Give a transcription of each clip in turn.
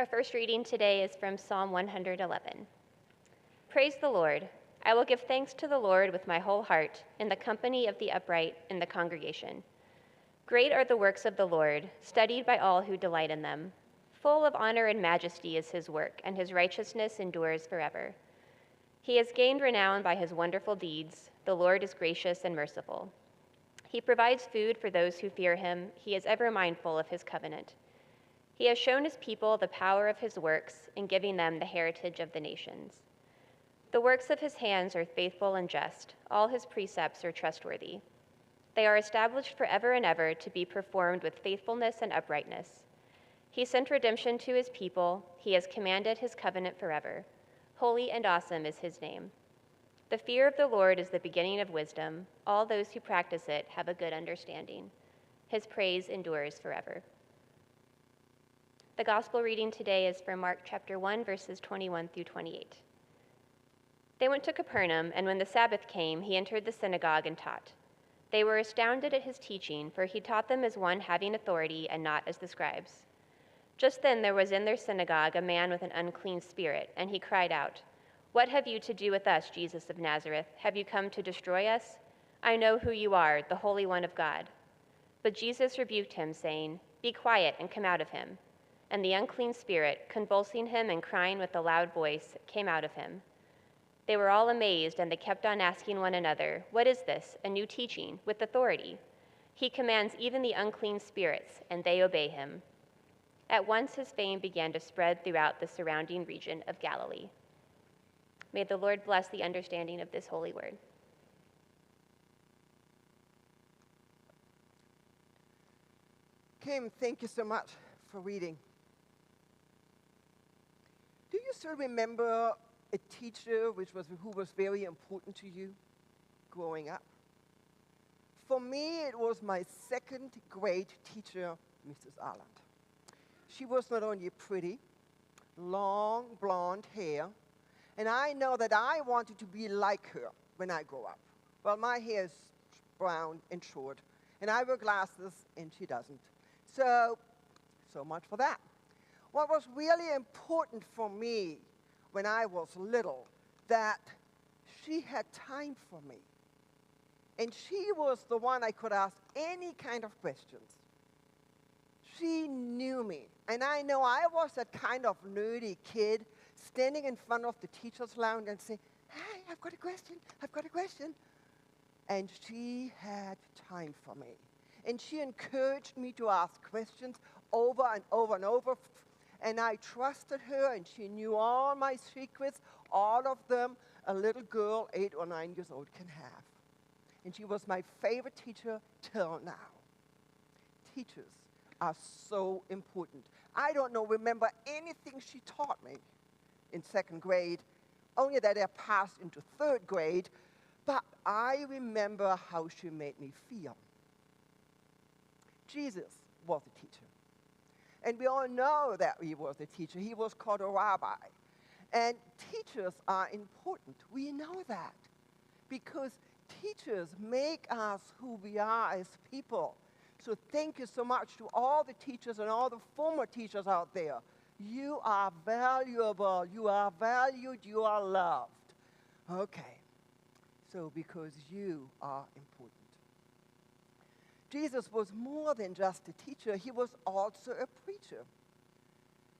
Our first reading today is from Psalm 111. Praise the Lord. I will give thanks to the Lord with my whole heart, in the company of the upright in the congregation. Great are the works of the Lord, studied by all who delight in them. Full of honor and majesty is his work, and his righteousness endures forever. He has gained renown by his wonderful deeds. The Lord is gracious and merciful. He provides food for those who fear him. He is ever mindful of his covenant. He has shown his people the power of his works in giving them the heritage of the nations. The works of his hands are faithful and just. All his precepts are trustworthy. They are established forever and ever to be performed with faithfulness and uprightness. He sent redemption to his people. He has commanded his covenant forever. Holy and awesome is his name. The fear of the Lord is the beginning of wisdom. All those who practice it have a good understanding. His praise endures forever. The gospel reading today is from Mark chapter 1, verses 21 through 28. They went to Capernaum, and when the Sabbath came, he entered the synagogue and taught. They were astounded at his teaching, for he taught them as one having authority and not as the scribes. Just then there was in their synagogue a man with an unclean spirit, and he cried out, "What have you to do with us, Jesus of Nazareth? Have you come to destroy us? I know who you are, the Holy One of God." But Jesus rebuked him, saying, "Be quiet and come out of him." And the unclean spirit, convulsing him and crying with a loud voice, came out of him. They were all amazed, and they kept on asking one another, "What is this? A new teaching with authority? He commands even the unclean spirits, and they obey him." At once his fame began to spread throughout the surrounding region of Galilee. May the Lord bless the understanding of this holy word. Kim, thank you so much for reading. Do you still remember a teacher who was very important to you growing up? For me, it was my second grade teacher, Mrs. Arland. She was not only pretty, long blonde hair, and I know that I wanted to be like her when I grow up. Well, my hair is brown and short, and I wear glasses, and she doesn't. So much for that. What was really important for me when I was little, that she had time for me. And she was the one I could ask any kind of questions. She knew me. And I know I was that kind of nerdy kid standing in front of the teacher's lounge and saying, "Hey, I've got a question. And she had time for me. And she encouraged me to ask questions over and over and over. And I trusted her, and she knew all my secrets, all of them a little girl 8 or 9 years old can have. And she was my favorite teacher till now. Teachers are so important. I don't remember anything she taught me in 2nd grade, only that I passed into 3rd grade, but I remember how she made me feel. Jesus was a teacher. And we all know that he was a teacher. He was called a rabbi. And teachers are important. We know that because teachers make us who we are as people. So thank you so much to all the teachers and all the former teachers out there. You are valuable. You are valued. You are loved. Okay. So because you are important. Jesus was more than just a teacher. He was also a preacher.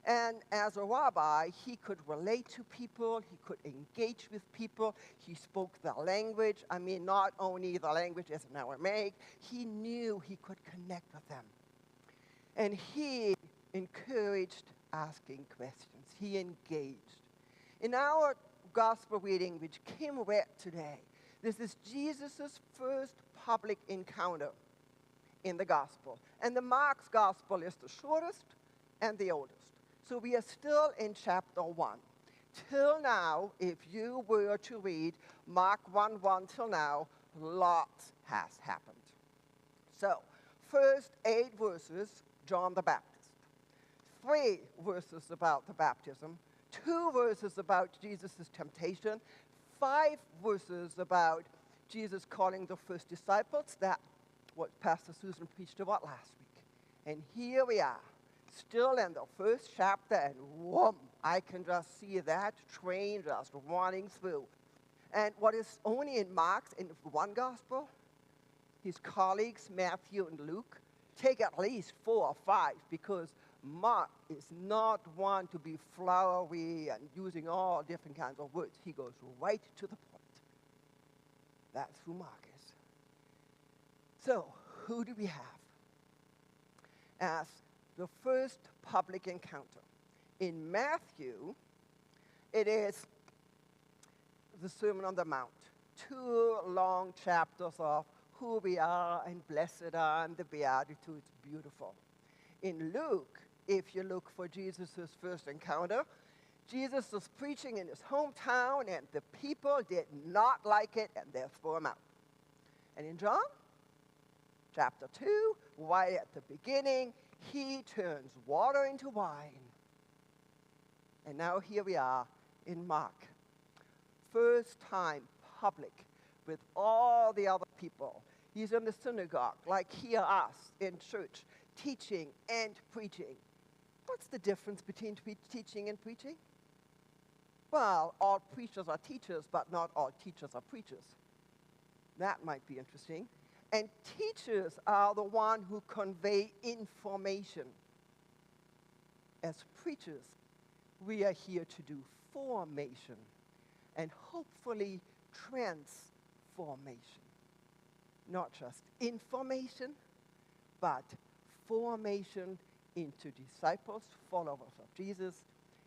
And as a rabbi, he could relate to people. He could engage with people. He spoke the language. I mean, not only the language as in Aramaic. He knew he could connect with them. And he encouraged asking questions. He engaged. In our gospel reading, which Kim read today, this is Jesus' first public encounter in the gospel. And the Mark's gospel is the shortest and the oldest. So we are still in chapter 1. Till now, if you were to read Mark 1:1 till now, lots has happened. So, first 8 verses, John the Baptist. 3 verses about the baptism. 2 verses about Jesus' temptation. 5 verses about Jesus calling the first disciples. That what Pastor Susan preached about last week. And here we are, still in the first chapter, and whoom, I can just see that train just running through. And what is only in Mark's, in one gospel, his colleagues, Matthew and Luke, take at least 4 or 5, because Mark is not one to be flowery and using all different kinds of words. He goes right to the point. That's who Mark is. So, who do we have as the first public encounter? In Matthew, it is the Sermon on the Mount. 2 long chapters of who we are and blessed are and the Beatitudes, beautiful. In Luke, if you look for Jesus' first encounter, Jesus was preaching in his hometown and the people did not like it and they threw him out. And in John, chapter 2, right at the beginning, he turns water into wine. And now here we are in Mark. First time public with all the other people. He's in the synagogue, like here us in church, teaching and preaching. What's the difference between teaching and preaching? Well, all preachers are teachers, but not all teachers are preachers. That might be interesting. And teachers are the one who convey information. As preachers, we are here to do formation and hopefully transformation. Not just information, but formation into disciples, followers of Jesus,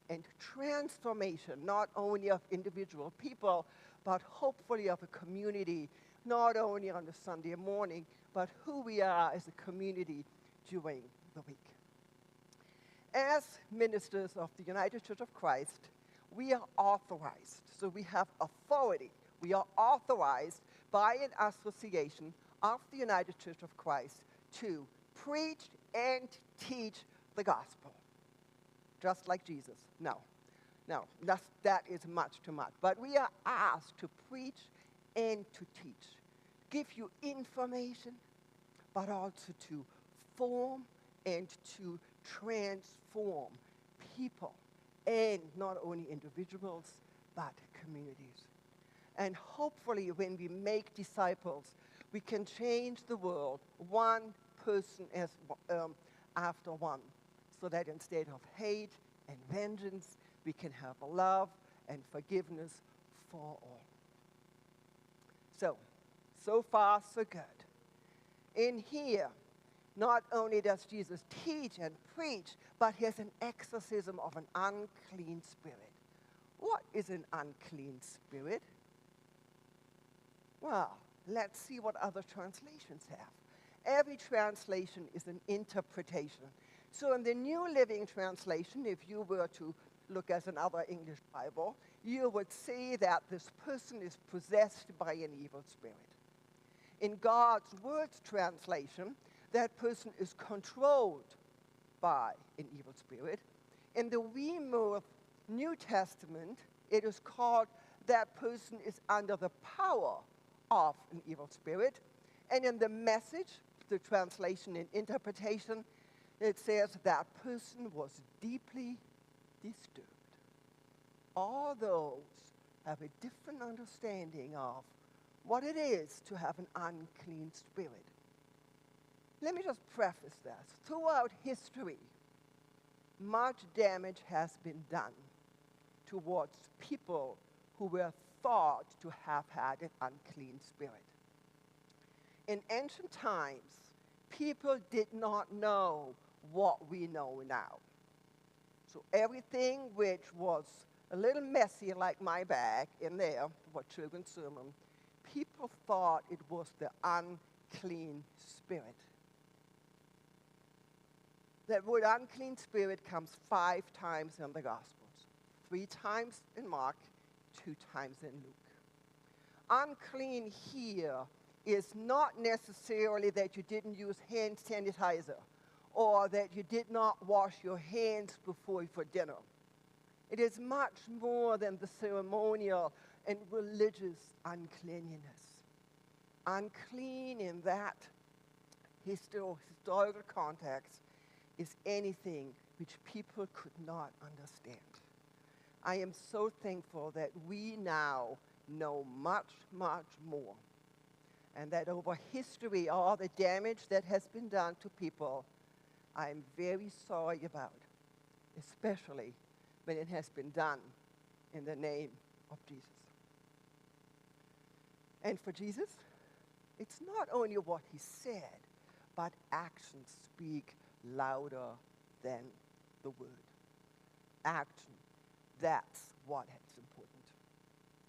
and transformation not only of individual people, but hopefully of a community, not only on a Sunday morning, but who we are as a community during the week. As ministers of the United Church of Christ, we are authorized, so we have authority. We are authorized by an association of the United Church of Christ to preach and teach the gospel, just like Jesus. No, that is much too much. But we are asked to preach and to teach, give you information, but also to form and to transform people, and not only individuals, but communities. And hopefully when we make disciples, we can change the world one person after one, so that instead of hate and vengeance, we can have love and forgiveness for all. So far, so good. In here, not only does Jesus teach and preach, but he has an exorcism of an unclean spirit. What is an unclean spirit? Well, let's see what other translations have. Every translation is an interpretation. So in the New Living Translation, if you were to look at another English Bible, you would see that this person is possessed by an evil spirit. In God's Words translation, that person is controlled by an evil spirit. In the Weymouth New Testament, it is called that person is under the power of an evil spirit. And in the Message, the translation and interpretation, it says that person was deeply disturbed. All those have a different understanding of what it is to have an unclean spirit. Let me just preface this. Throughout history, much damage has been done towards people who were thought to have had an unclean spirit. In ancient times, people did not know what we know now. So everything which was a little messy, like my bag in there, for children's sermon, people thought it was the unclean spirit. That word unclean spirit comes 5 times in the Gospels. 3 times in Mark, 2 times in Luke. Unclean here is not necessarily that you didn't use hand sanitizer or that you did not wash your hands before for dinner. It is much more than the ceremonial and religious uncleanliness. Unclean in that historical context is anything which people could not understand. I am so thankful that we now know much, much more, and that over history, all the damage that has been done to people, I'm very sorry about, especially when it has been done in the name of Jesus. And for Jesus, it's not only what he said, but actions speak louder than the word. Action, that's what is important.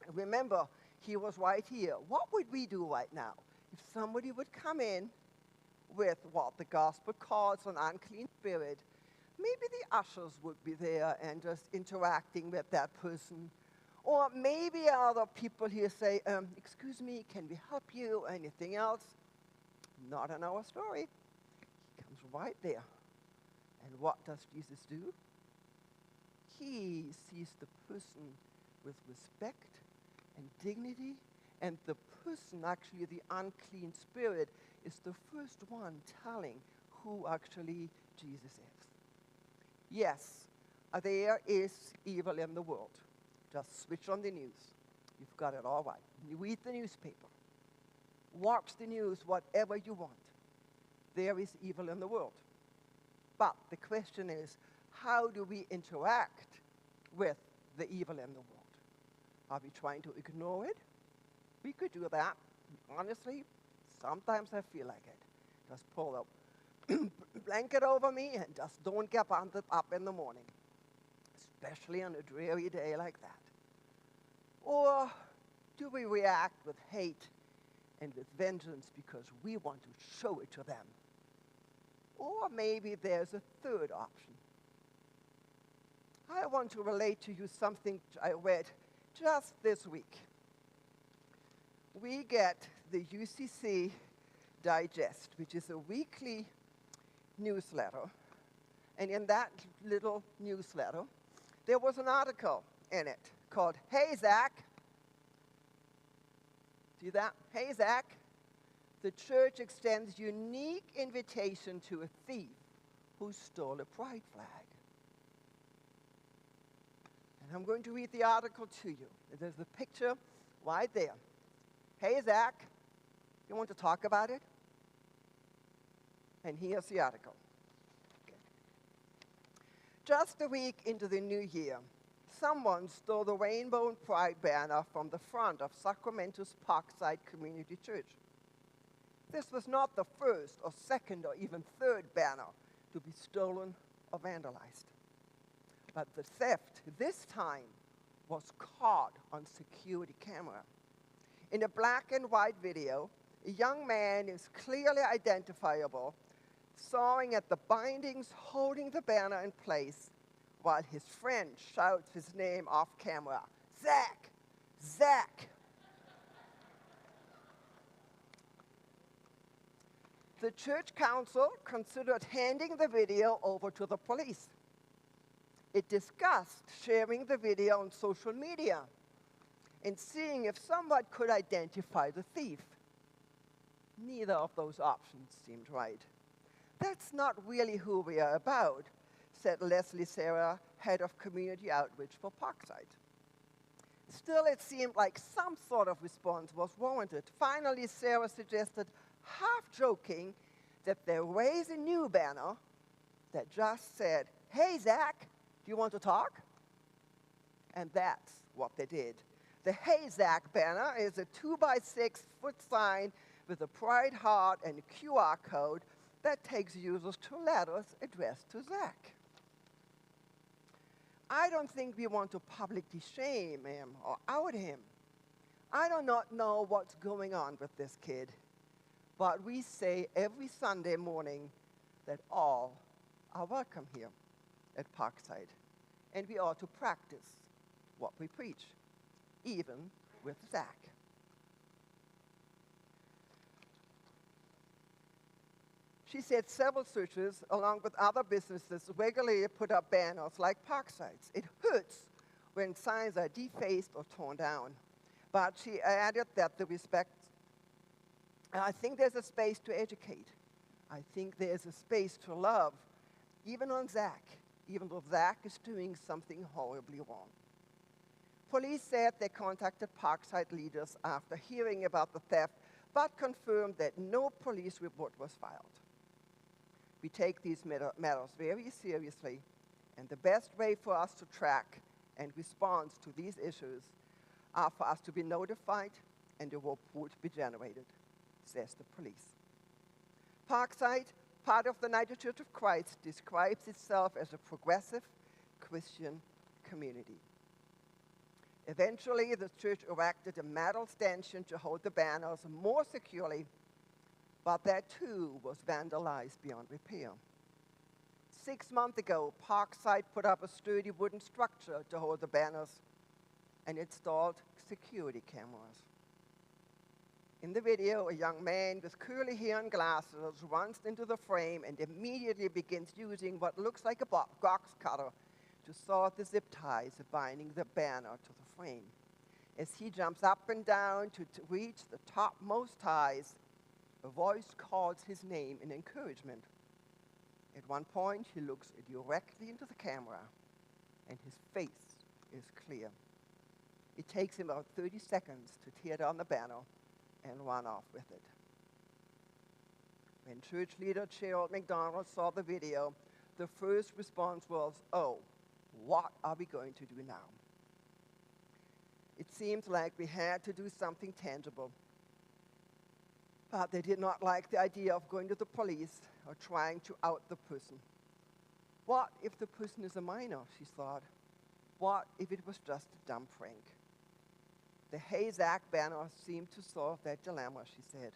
And remember, he was right here. What would we do right now if somebody would come in with what the gospel calls an unclean spirit? Maybe the ushers would be there and just interacting with that person. Or maybe other people here say, excuse me, can we help you? Anything else? Not in our story. He comes right there. And what does Jesus do? He sees the person with respect and dignity, and the person, actually the unclean spirit, is the first one telling who actually Jesus is. Yes, there is evil in the world. Just switch on the news. You've got it all right. You read the newspaper. Watch the news, whatever you want. There is evil in the world. But the question is, how do we interact with the evil in the world? Are we trying to ignore it? We could do that. Honestly, sometimes I feel like it. Just pull a blanket over me and just don't get up in the morning, especially on a dreary day like that. Or do we react with hate and with vengeance because we want to show it to them? Or maybe there's a third option. I want to relate to you something I read just this week. We get the UCC Digest, which is a weekly newsletter. And in that little newsletter, there was an article in it called, "Hey, Zach." See that? "Hey, Zach, the church extends unique invitation to a thief who stole a pride flag." And I'm going to read the article to you. There's the picture right there. "Hey, Zach, you want to talk about it?" And here's the article. Okay. Just a week into the new year, someone stole the rainbow and pride banner from the front of Sacramento's Parkside Community Church. This was not the first or second or even third banner to be stolen or vandalized. But the theft this time was caught on security camera. In a black and white video, a young man is clearly identifiable, sawing at the bindings holding the banner in place, while his friend shouts his name off camera, "Zach! Zach!" The church council considered handing the video over to the police. It discussed sharing the video on social media and seeing if someone could identify the thief. Neither of those options seemed right. "That's not really who we are about," said Leslie Sarah, head of community outreach for Parkside. Still, it seemed like some sort of response was warranted. Finally, Sarah suggested, half joking, that they raise a new banner that just said, "Hey, Zach, do you want to talk?" And that's what they did. The "Hey, Zach" banner is a 2-by-6-foot sign with a pride heart and a QR code that takes users to letters addressed to Zach. I don't think we want to publicly shame him or out him. I do not know what's going on with this kid, but we say every Sunday morning that all are welcome here at Parkside, and we ought to practice what we preach, even with Zach. She said several churches, along with other businesses, regularly put up banners like Parkside's. It hurts when signs are defaced or torn down. But she added that I think there's a space to educate. I think there's a space to love. even on Zach, even though Zach is doing something horribly wrong. Police said they contacted Parkside leaders after hearing about the theft, but confirmed that no police report was filed. We take these matters very seriously, and the best way for us to track and respond to these issues are for us to be notified and a report be generated, says the police. Parkside, part of the United Church of Christ, describes itself as a progressive Christian community. Eventually, the church erected a metal stanchion to hold the banners more securely, but that too was vandalized beyond repair. 6 months ago, Parkside put up a sturdy wooden structure to hold the banners and installed security cameras. In the video, a young man with curly hair and glasses runs into the frame and immediately begins using what looks like a box cutter to saw the zip ties binding the banner to the frame. As he jumps up and down to reach the topmost ties, a voice calls his name in encouragement. At one point, he looks directly into the camera, and his face is clear. It takes him about 30 seconds to tear down the banner and run off with it. When church leader Gerald McDonald saw the video, the first response was, "Oh, what are we going to do now?" It seemed like we had to do something tangible, but they did not like the idea of going to the police or trying to out the person. What if the person is a minor, she thought. What if it was just a dumb prank? The Hey Zach banner seemed to solve that dilemma, she said.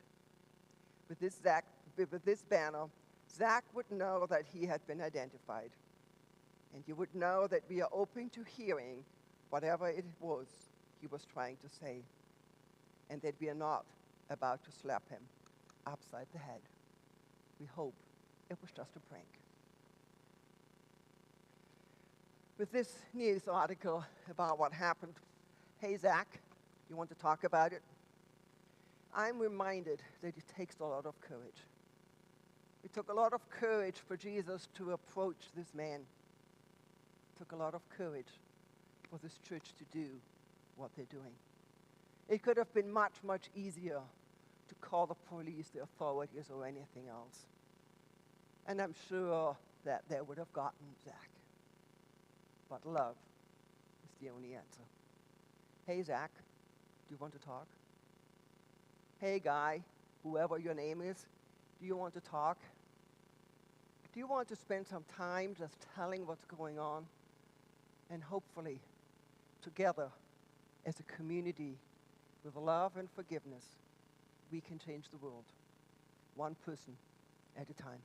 With this banner, Zach would know that he had been identified, and he would know that we are open to hearing whatever it was he was trying to say, and that we are not about to slap him upside the head. We hope it was just a prank. With this news article about what happened, Hey Zach, you want to talk about it? I'm reminded that it takes a lot of courage. It took a lot of courage for Jesus to approach this man. It took a lot of courage for this church to do what they're doing. It could have been much, much easier to call the police, the authorities, or anything else. And I'm sure that they would have gotten Zach. But love is the only answer. Hey, Zach, do you want to talk? Hey, guy, whoever your name is, do you want to talk? Do you want to spend some time just telling what's going on? And hopefully, together, as a community, with love and forgiveness, we can change the world, one person at a time.